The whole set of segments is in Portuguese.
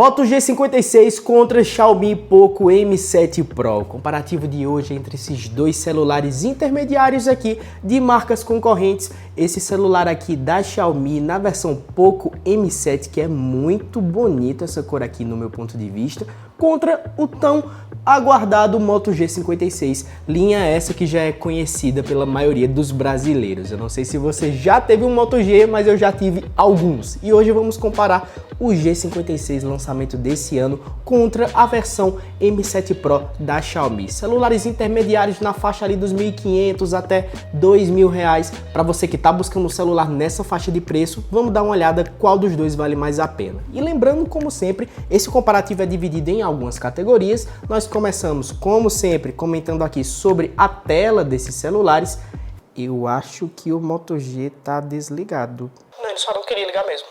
Moto G56 contra Xiaomi Poco M7 Pro. O comparativo de hoje entre esses dois celulares intermediários aqui de marcas concorrentes. Esse celular aqui da Xiaomi na versão Poco M7, que é muito bonita essa cor aqui no meu ponto de vista, contra o tão aguardado Moto G56, linha essa que já é conhecida pela maioria dos brasileiros. Eu não sei se você já teve um Moto G, mas eu já tive alguns. E hoje vamos comparar o G56 lançamento desse ano contra a versão M7 Pro da Xiaomi. Celulares intermediários na faixa ali dos R$ 1.500 até R$ 2.000. Para você que está buscando um celular nessa faixa de preço, vamos dar uma olhada qual dos dois vale mais a pena. E lembrando, como sempre, esse comparativo é dividido em algumas categorias. Nós começamos, como sempre, comentando aqui sobre a tela desses celulares. Eu acho que o Moto G tá desligado. Não, ele só não queria ligar mesmo.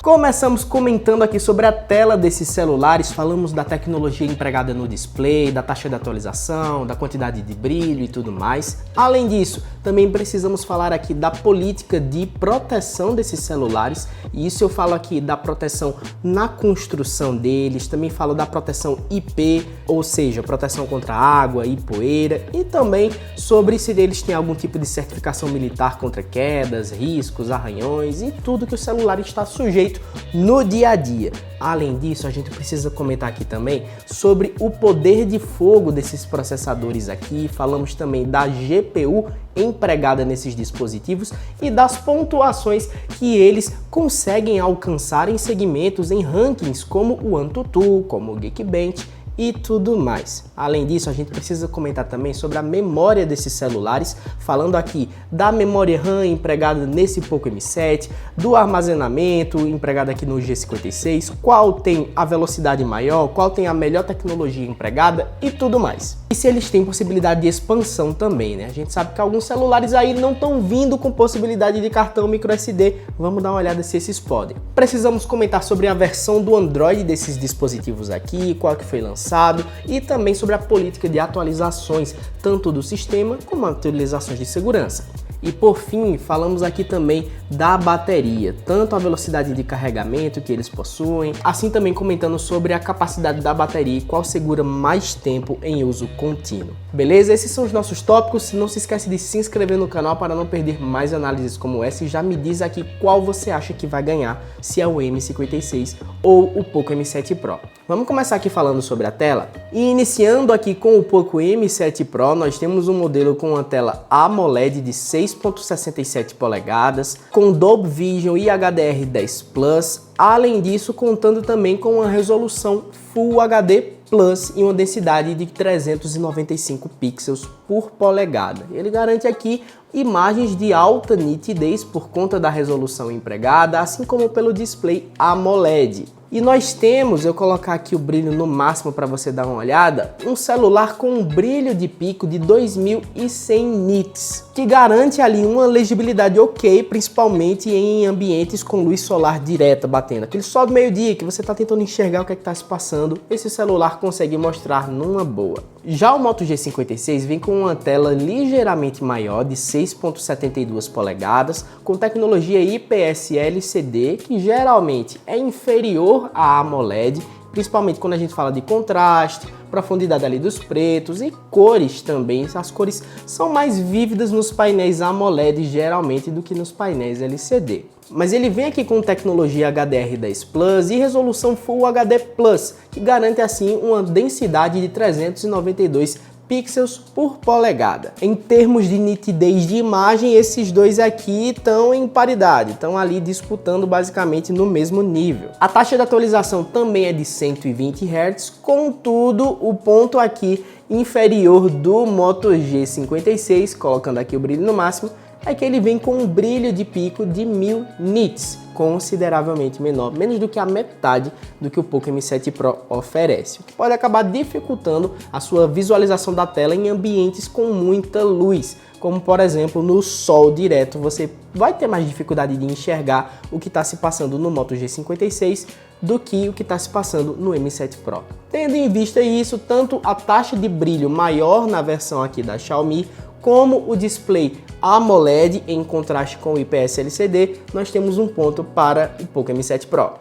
Começamos comentando aqui sobre a tela desses celulares, falamos da tecnologia empregada no display, da taxa de atualização, da quantidade de brilho e tudo mais. Além disso, também precisamos falar aqui da política de proteção desses celulares, e isso eu falo aqui da proteção na construção deles, também falo da proteção IP, ou seja, proteção contra água e poeira, e também sobre se eles têm algum tipo de certificação militar contra quedas, riscos, arranhões e tudo que o celular está sujeito no dia a dia. Além disso, a gente precisa comentar aqui também sobre o poder de fogo desses processadores aqui. Falamos também da GPU empregada nesses dispositivos e das pontuações que eles conseguem alcançar em segmentos, em rankings como o AnTuTu, como o Geekbench e tudo mais. Além disso, a gente precisa comentar também sobre a memória desses celulares, falando aqui da memória RAM empregada nesse Poco M7, do armazenamento empregado aqui no G56, qual tem a velocidade maior, qual tem a melhor tecnologia empregada e tudo mais. E se eles têm possibilidade de expansão também, né? A gente sabe que alguns celulares aí não estão vindo com possibilidade de cartão microSD. Vamos dar uma olhada se esses podem. Precisamos comentar sobre a versão do Android desses dispositivos aqui, qual que foi lançado, e também sobre a política de atualizações, tanto do sistema como atualizações de segurança. E por fim, falamos aqui também da bateria, tanto a velocidade de carregamento que eles possuem, assim também comentando sobre a capacidade da bateria e qual segura mais tempo em uso contínuo. Beleza? Esses são os nossos tópicos. Não se esquece de se inscrever no canal para não perder mais análises como essa, e já me diz aqui qual você acha que vai ganhar, se é o M56 ou o Poco M7 Pro. Vamos começar aqui falando sobre a tela. E iniciando aqui com o Poco M7 Pro, nós temos um modelo com uma tela AMOLED de 6,67 polegadas, com Dolby Vision e HDR10 Plus. Além disso, contando também com uma resolução Full HD Plus e uma densidade de 395 pixels por polegada. Ele garante aqui imagens de alta nitidez por conta da resolução empregada, assim como pelo display AMOLED. E nós temos, eu colocar aqui o brilho no máximo para você dar uma olhada, um celular com um brilho de pico de 2100 nits, que garante ali uma legibilidade ok, principalmente em ambientes com luz solar direta batendo. Aquele sol do meio-dia que você está tentando enxergar o que é que está se passando, esse celular consegue mostrar numa boa. Já o Moto G56 vem com uma tela ligeiramente maior, de 6,72 polegadas, com tecnologia IPS LCD, que geralmente é inferior à AMOLED, principalmente quando a gente fala de contraste, profundidade ali dos pretos e cores também. As cores são mais vívidas nos painéis AMOLED geralmente do que nos painéis LCD. Mas ele vem aqui com tecnologia HDR10 Plus e resolução Full HD Plus, que garante assim uma densidade de 392 pixels por polegada. Em termos de nitidez de imagem, esses dois aqui estão em paridade, estão ali disputando basicamente no mesmo nível. A taxa de atualização também é de 120 Hz, contudo, o ponto aqui inferior do Moto G56, colocando aqui o brilho no máximo, é que ele vem com um brilho de pico de 1000 nits, consideravelmente menor, menos do que a metade do que o Poco M7 Pro oferece, o que pode acabar dificultando a sua visualização da tela em ambientes com muita luz, como por exemplo no sol direto. Você vai ter mais dificuldade de enxergar o que está se passando no Moto G56 do que o que está se passando no M7 Pro. Tendo em vista isso, tanto a taxa de brilho maior na versão aqui da Xiaomi, como o display AMOLED em contraste com o IPS LCD, nós temos um ponto para o Poco M7 Pro.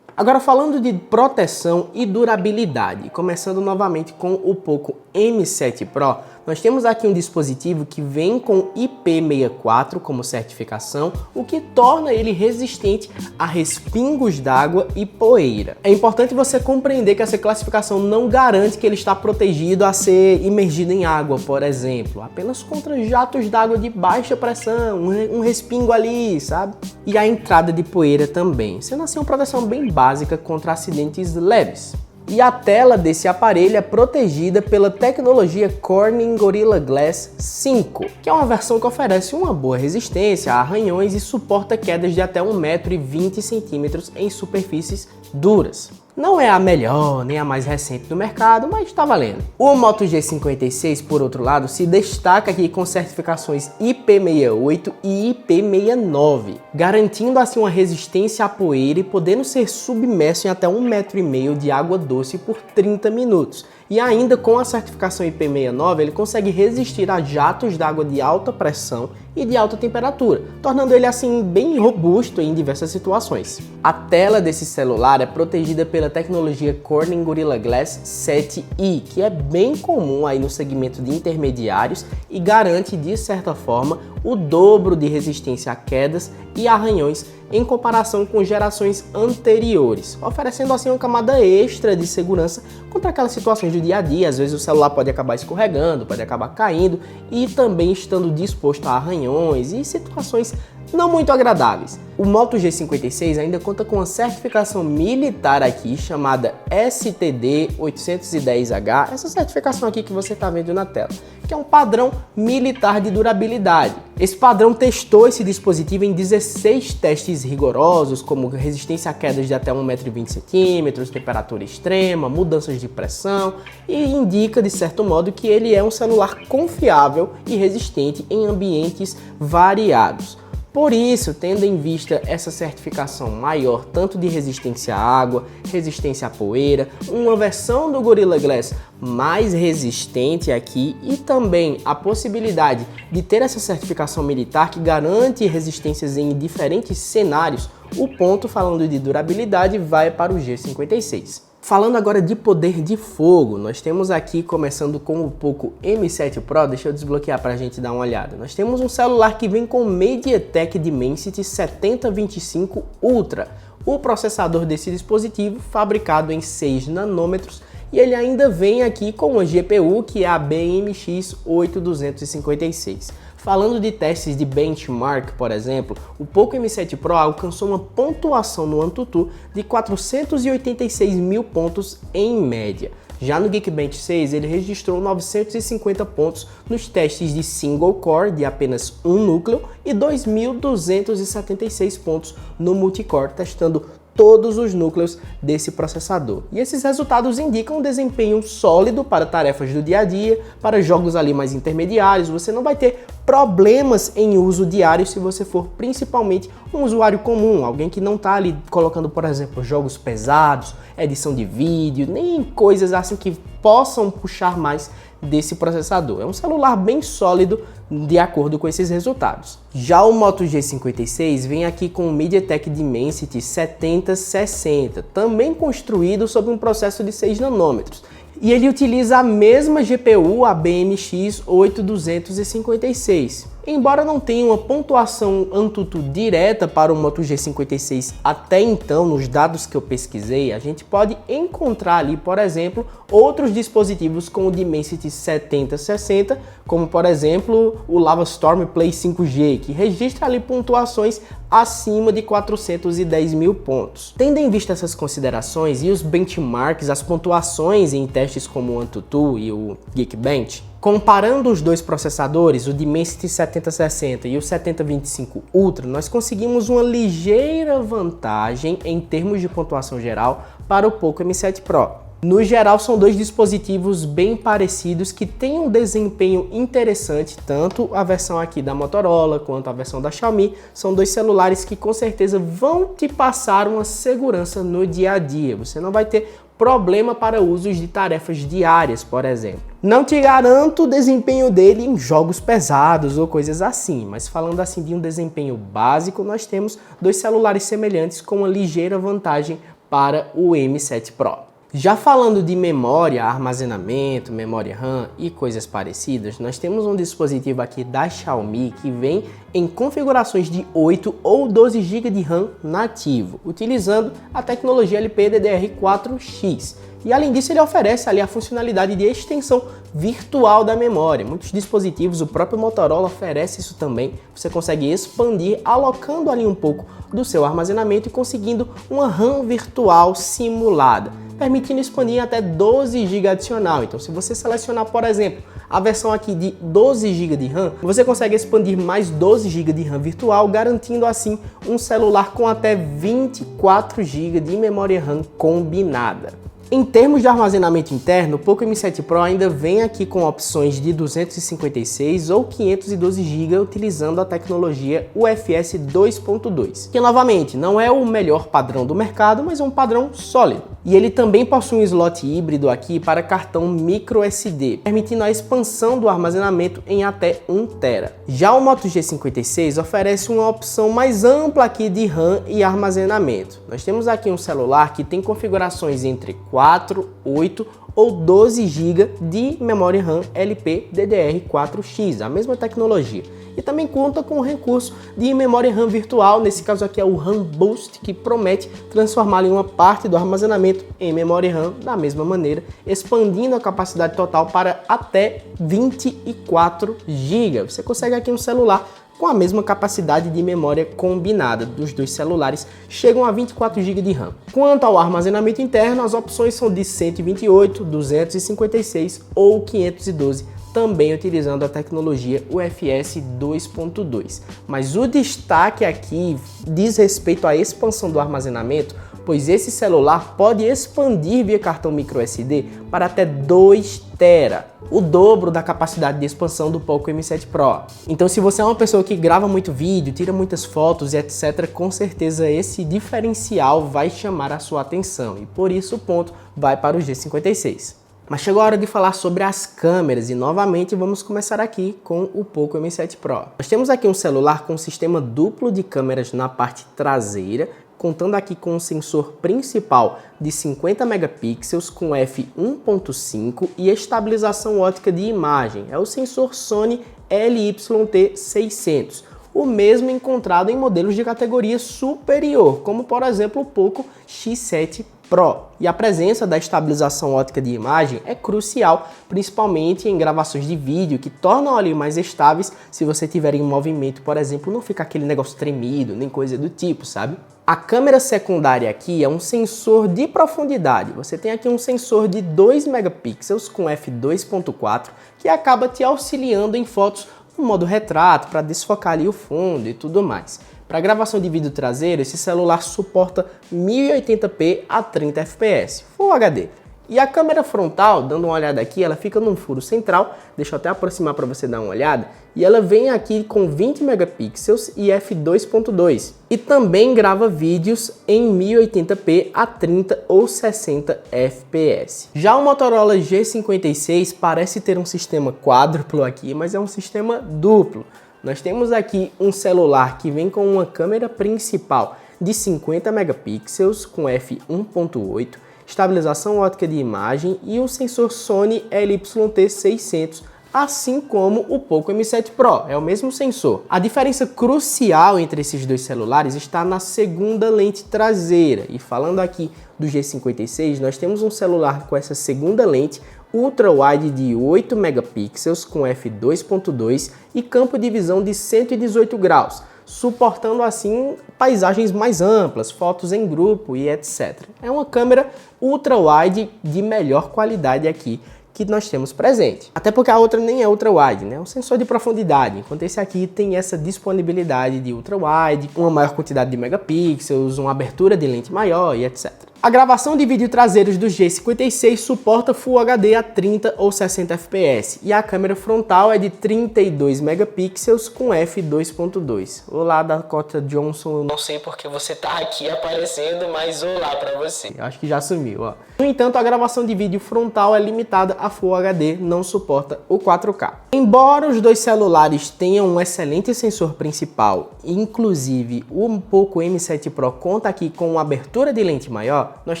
Agora falando de proteção e durabilidade, começando novamente com o Poco M7 Pro, nós temos aqui um dispositivo que vem com IP64 como certificação, o que torna ele resistente a respingos d'água e poeira. É importante você compreender que essa classificação não garante que ele está protegido a ser imergido em água, por exemplo, apenas contra jatos d'água de baixa pressão, um respingo ali, sabe? E a entrada de poeira também, sendo assim uma proteção bem básica contra acidentes leves. E a tela desse aparelho é protegida pela tecnologia Corning Gorilla Glass 5, que é uma versão que oferece uma boa resistência a arranhões e suporta quedas de até 1,20 m em superfícies duras. Não é a melhor nem a mais recente do mercado, mas está valendo. O Moto G56, por outro lado, se destaca aqui com certificações IP68 e IP69, garantindo assim uma resistência à poeira e podendo ser submerso em até 1,5 m de água doce por 30 minutos. E ainda com a certificação IP69, ele consegue resistir a jatos d'água de alta pressão e de alta temperatura, tornando ele assim bem robusto em diversas situações. A tela desse celular é protegida pela tecnologia Corning Gorilla Glass 7i, que é bem comum aí no segmento de intermediários e garante de certa forma o dobro de resistência a quedas e arranhões em comparação com gerações anteriores, oferecendo assim uma camada extra de segurança contra aquelas situações do dia a dia. Às vezes o celular pode acabar escorregando, pode acabar caindo e também estando disposto a arranhões e situações não muito agradáveis. O Moto G56 ainda conta com uma certificação militar aqui chamada STD 810H, essa certificação aqui que você está vendo na tela, que é um padrão militar de durabilidade. Esse padrão testou esse dispositivo em 16 testes rigorosos, como resistência a quedas de até 1,20 m, temperatura extrema, mudanças de pressão, e indica de certo modo que ele é um celular confiável e resistente em ambientes variados. Por isso, tendo em vista essa certificação maior, tanto de resistência à água, resistência à poeira, uma versão do Gorilla Glass mais resistente aqui e também a possibilidade de ter essa certificação militar que garante resistências em diferentes cenários, o ponto falando de durabilidade vai para o G56. Falando agora de poder de fogo, nós temos aqui, começando com o Poco M7 Pro, deixa eu desbloquear para a gente dar uma olhada. Nós temos um celular que vem com MediaTek Dimensity 7025 Ultra, o processador desse dispositivo fabricado em 6 nanômetros, e ele ainda vem aqui com uma GPU que é a BMX 8256. Falando de testes de benchmark, por exemplo, o Poco M7 Pro alcançou uma pontuação no AnTuTu de 486 mil pontos em média. Já no Geekbench 6, ele registrou 950 pontos nos testes de single core de apenas um núcleo e 2.276 pontos no multicore, testando todos os núcleos desse processador. E esses resultados indicam um desempenho sólido para tarefas do dia a dia, para jogos ali mais intermediários. Você não vai ter problemas em uso diário se você for principalmente um usuário comum, alguém que não está ali colocando, por exemplo, jogos pesados, edição de vídeo, nem coisas assim que possam puxar mais desse processador. É um celular bem sólido de acordo com esses resultados. Já o Moto G56 vem aqui com o MediaTek Dimensity 7060, também construído sob um processo de 6 nanômetros. E ele utiliza a mesma GPU, a BMX 8256. Embora não tenha uma pontuação AnTuTu direta para o Moto G56 até então, nos dados que eu pesquisei, a gente pode encontrar ali, por exemplo, outros dispositivos com o Dimensity 7060, como por exemplo o Lavastorm Play 5G, que registra ali pontuações acima de 410 mil pontos. Tendo em vista essas considerações e os benchmarks, as pontuações em testes como o AnTuTu e o Geekbench, comparando os dois processadores, o Dimensity 7060 e o 7025 Ultra, nós conseguimos uma ligeira vantagem em termos de pontuação geral para o Poco M7 Pro. No geral, são dois dispositivos bem parecidos que têm um desempenho interessante, tanto a versão aqui da Motorola quanto a versão da Xiaomi. São dois celulares que com certeza vão te passar uma segurança no dia a dia. Você não vai ter problema para usos de tarefas diárias, por exemplo. Não te garanto o desempenho dele em jogos pesados ou coisas assim, mas falando assim de um desempenho básico, nós temos dois celulares semelhantes com uma ligeira vantagem para o M7 Pro. Já falando de memória, armazenamento, memória RAM e coisas parecidas, nós temos um dispositivo aqui da Xiaomi que vem em configurações de 8 ou 12 GB de RAM nativo, utilizando a tecnologia LPDDR4X. E além disso, ele oferece ali a funcionalidade de extensão virtual da memória. Muitos dispositivos, o próprio Motorola oferece isso também. Você consegue expandir, alocando ali um pouco do seu armazenamento e conseguindo uma RAM virtual simulada, permitindo expandir até 12 GB adicional. Então, se você selecionar, por exemplo, a versão aqui de 12 GB de RAM, você consegue expandir mais 12 GB de RAM virtual, garantindo assim um celular com até 24 GB de memória RAM combinada. Em termos de armazenamento interno, o Poco M7 Pro ainda vem aqui com opções de 256 ou 512 GB utilizando a tecnologia UFS 2.2, que novamente não é o melhor padrão do mercado, mas é um padrão sólido. E ele também possui um slot híbrido aqui para cartão microSD, permitindo a expansão do armazenamento em até 1 TB. Já o Moto G56 oferece uma opção mais ampla aqui de RAM e armazenamento. Nós temos aqui um celular que tem configurações entre 4, 8 ou 12 GB de memória RAM LPDDR4X, a mesma tecnologia. E também conta com o recurso de memória RAM virtual, nesse caso aqui é o RAM Boost, que promete transformar uma parte do armazenamento em memória RAM da mesma maneira, expandindo a capacidade total para até 24 GB. Você consegue aqui um celular com a mesma capacidade de memória combinada dos dois celulares, chegam a 24 GB de RAM. Quanto ao armazenamento interno, as opções são de 128, 256 ou 512, também utilizando a tecnologia UFS 2.2. Mas o destaque aqui diz respeito à expansão do armazenamento, pois esse celular pode expandir via cartão microSD para até 2 TB, o dobro da capacidade de expansão do Poco M7 Pro. Então, se você é uma pessoa que grava muito vídeo, tira muitas fotos e etc., com certeza esse diferencial vai chamar a sua atenção e por isso o ponto vai para o G56. Mas chegou a hora de falar sobre as câmeras e novamente vamos começar aqui com o Poco M7 Pro. Nós temos aqui um celular com um sistema duplo de câmeras na parte traseira, contando aqui com um sensor principal de 50 megapixels com f1.5 e estabilização ótica de imagem. É o sensor Sony LYT600, o mesmo encontrado em modelos de categoria superior, como por exemplo o Poco X7 Pro. E a presença da estabilização ótica de imagem é crucial, principalmente em gravações de vídeo, que tornam ali mais estáveis se você tiver em movimento, por exemplo, não fica aquele negócio tremido, nem coisa do tipo, sabe? A câmera secundária aqui é um sensor de profundidade. Você tem aqui um sensor de 2 megapixels com f2.4 que acaba te auxiliando em fotos no modo retrato para desfocar ali o fundo e tudo mais. Para gravação de vídeo traseiro, esse celular suporta 1080p a 30 fps, Full HD. E a câmera frontal, dando uma olhada aqui, ela fica num furo central, deixa eu até aproximar para você dar uma olhada, e ela vem aqui com 20 megapixels e f2.2. E também grava vídeos em 1080p a 30 ou 60 fps. Já o Motorola G56 parece ter um sistema quádruplo aqui, mas é um sistema duplo. Nós temos aqui um celular que vem com uma câmera principal de 50 megapixels com f1.8, estabilização ótica de imagem e o sensor Sony LYT600, assim como o Poco M7 Pro, é o mesmo sensor. A diferença crucial entre esses dois celulares está na segunda lente traseira. E falando aqui do G56, nós temos um celular com essa segunda lente ultra-wide de 8 megapixels com f2.2 e campo de visão de 118 graus, suportando assim paisagens mais amplas, fotos em grupo e etc. É uma câmera ultra-wide de melhor qualidade aqui que nós temos presente. Até porque a outra nem é ultra-wide, né? É um sensor de profundidade, enquanto esse aqui tem essa disponibilidade de ultra-wide, uma maior quantidade de megapixels, uma abertura de lente maior e etc. A gravação de vídeo traseiros do G56 suporta Full HD a 30 ou 60 fps e a câmera frontal é de 32 megapixels com f2.2. Olá, Dakota Johnson, eu não sei porque você tá aqui aparecendo, mas olá pra você. Eu acho que já sumiu, ó. No entanto, a gravação de vídeo frontal é limitada a Full HD, não suporta o 4K. Embora os dois celulares tenham um excelente sensor principal, inclusive o Poco M7 Pro conta aqui com uma abertura de lente maior, Nós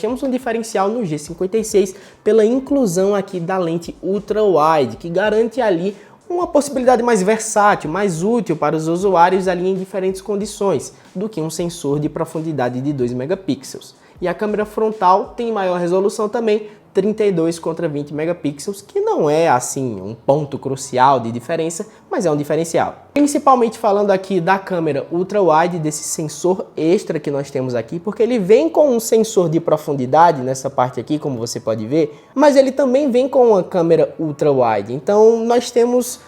temos um diferencial no G56 pela inclusão aqui da lente ultra-wide, que garante ali uma possibilidade mais versátil, mais útil para os usuários ali em diferentes condições do que um sensor de profundidade de 2 megapixels. E a câmera frontal tem maior resolução também, 32 contra 20 megapixels, que não é assim um ponto crucial de diferença, mas é um diferencial. Principalmente falando aqui da câmera ultra-wide, desse sensor extra que nós temos aqui, porque ele vem com um sensor de profundidade nessa parte aqui, como você pode ver, mas ele também vem com uma câmera ultra-wide. Então nós temos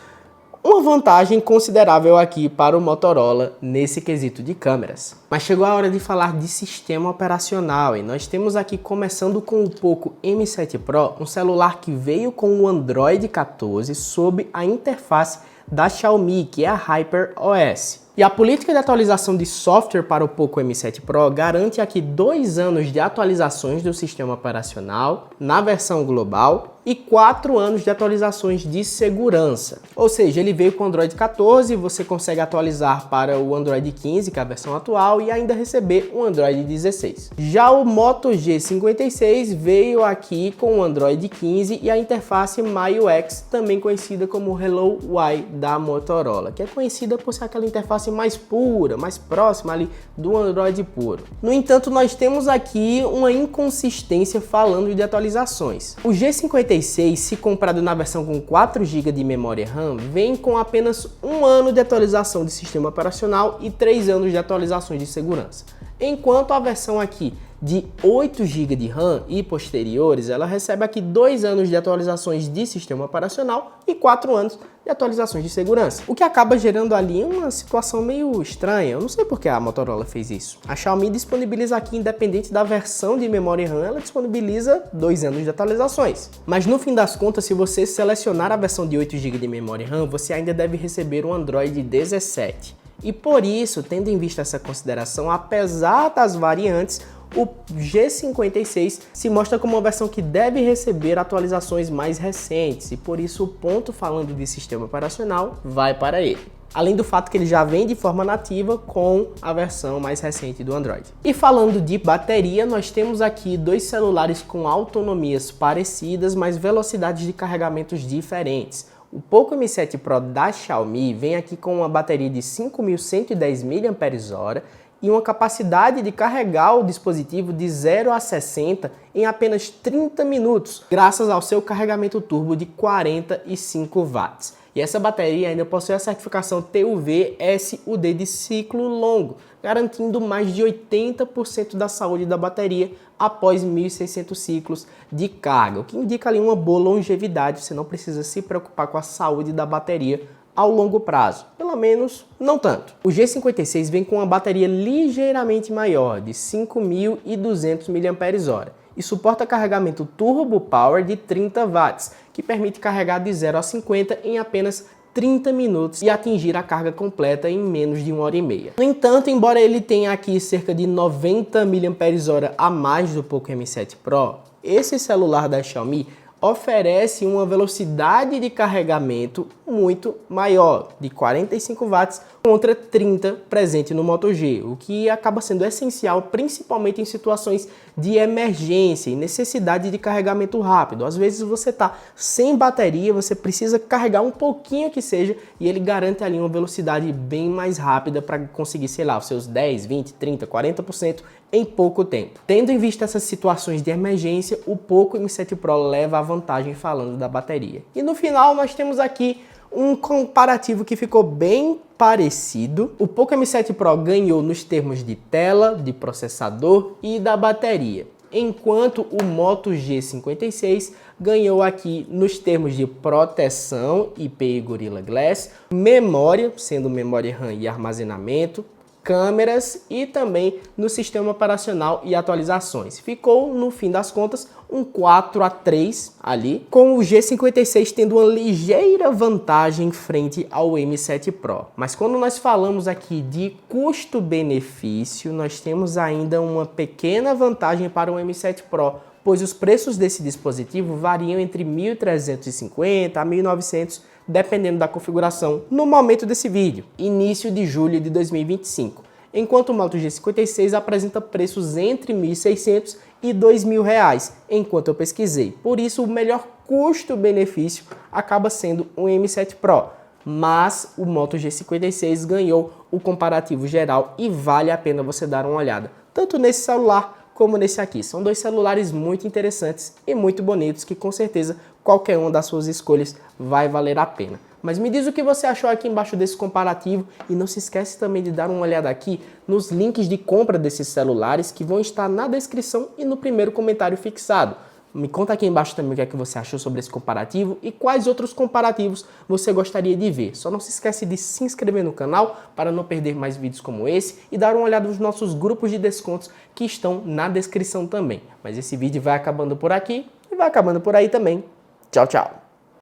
uma vantagem considerável aqui para o Motorola nesse quesito de câmeras. Mas chegou a hora de falar de sistema operacional e nós temos aqui, começando com o Poco M7 Pro, um celular que veio com o Android 14 sob a interface da Xiaomi, que é a HyperOS. E a política de atualização de software para o Poco M7 Pro garante aqui 2 anos de atualizações do sistema operacional na versão global e 4 anos de atualizações de segurança. Ou seja, ele veio com o Android 14, você consegue atualizar para o Android 15, que é a versão atual, e ainda receber o Android 16. Já o Moto G56 veio aqui com o Android 15 e a interface MyUX, também conhecida como Hello UI da Motorola, que é conhecida por ser aquela interface mais pura, mais próxima ali do Android puro. No entanto, nós temos aqui uma inconsistência falando de atualizações. O G56, se comprado na versão com 4 GB de memória RAM, vem com apenas 1 ano de atualização de sistema operacional e 3 anos de atualizações de segurança. Enquanto a versão aqui de 8 GB de RAM e posteriores, ela recebe aqui 2 anos de atualizações de sistema operacional e 4 anos de atualizações de segurança, o que acaba gerando ali uma situação meio estranha. Eu não sei por que a Motorola fez isso. A Xiaomi disponibiliza aqui, independente da versão de memória RAM, ela disponibiliza 2 anos de atualizações. Mas no fim das contas, se você selecionar a versão de 8 GB de memória RAM, você ainda deve receber um Android 17. E por isso, tendo em vista essa consideração, apesar das variantes, o G56 se mostra como uma versão que deve receber atualizações mais recentes e por isso o ponto falando de sistema operacional vai para ele. Além do fato que ele já vem de forma nativa com a versão mais recente do Android. E falando de bateria, nós temos aqui 2 celulares com autonomias parecidas, mas velocidades de carregamentos diferentes. O Poco M7 Pro da Xiaomi vem aqui com uma bateria de 5.110 mAh e uma capacidade de carregar o dispositivo de 0 a 60 em apenas 30 minutos, graças ao seu carregamento turbo de 45 watts. E essa bateria ainda possui a certificação TUV-SUD de ciclo longo, garantindo mais de 80% da saúde da bateria após 1.600 ciclos de carga, o que indica ali uma boa longevidade. Você não precisa se preocupar com a saúde da bateria ao longo prazo, pelo menos não tanto. O G56 vem com uma bateria ligeiramente maior, de 5.200 mAh, e suporta carregamento Turbo Power de 30 watts, que permite carregar de 0 a 50 em apenas 30 minutos e atingir a carga completa em menos de 1h30. No entanto, embora ele tenha aqui cerca de 90 mAh a mais do Poco M7 Pro, esse celular da Xiaomi oferece uma velocidade de carregamento muito maior, de 45 watts contra 30 presente no Moto G, o que acaba sendo essencial principalmente em situações de emergência e necessidade de carregamento rápido. Às vezes você está sem bateria, você precisa carregar um pouquinho que seja e ele garante ali uma velocidade bem mais rápida para conseguir, sei lá, os seus 10, 20, 30, 40% em pouco tempo. Tendo em vista essas situações de emergência, o Poco M7 Pro leva a vantagem falando da bateria. E no final nós temos aqui um comparativo que ficou bem parecido. O Poco M7 Pro ganhou nos termos de tela, de processador e da bateria, enquanto o Moto G56 ganhou aqui nos termos de proteção IP e Gorilla Glass, memória, sendo memória RAM e armazenamento, câmeras e também no sistema operacional e atualizações. Ficou, no fim das contas, um 4-3 ali, com o G56 tendo uma ligeira vantagem frente ao M7 Pro. Mas quando nós falamos aqui de custo-benefício, nós temos ainda uma pequena vantagem para o M7 Pro, pois os preços desse dispositivo variam entre R$ 1.350 a R$ 1.900, dependendo da configuração no momento desse vídeo, início de julho de 2025. Enquanto o Moto G56 apresenta preços entre R$ 1.600 e R$ 2.000, enquanto eu pesquisei. Por isso, o melhor custo-benefício acaba sendo o M7 Pro. Mas o Moto G56 ganhou o comparativo geral e vale a pena você dar uma olhada, tanto nesse celular como nesse aqui. São dois celulares muito interessantes e muito bonitos que com certeza qualquer uma das suas escolhas vai valer a pena. Mas me diz o que você achou aqui embaixo desse comparativo e não se esquece também de dar uma olhada aqui nos links de compra desses celulares que vão estar na descrição e no primeiro comentário fixado. Me conta aqui embaixo também o que é que você achou sobre esse comparativo e quais outros comparativos você gostaria de ver. Só não se esquece de se inscrever no canal para não perder mais vídeos como esse e dar uma olhada nos nossos grupos de descontos que estão na descrição também. Mas esse vídeo vai acabando por aqui e vai acabando por aí também. Tchau, tchau!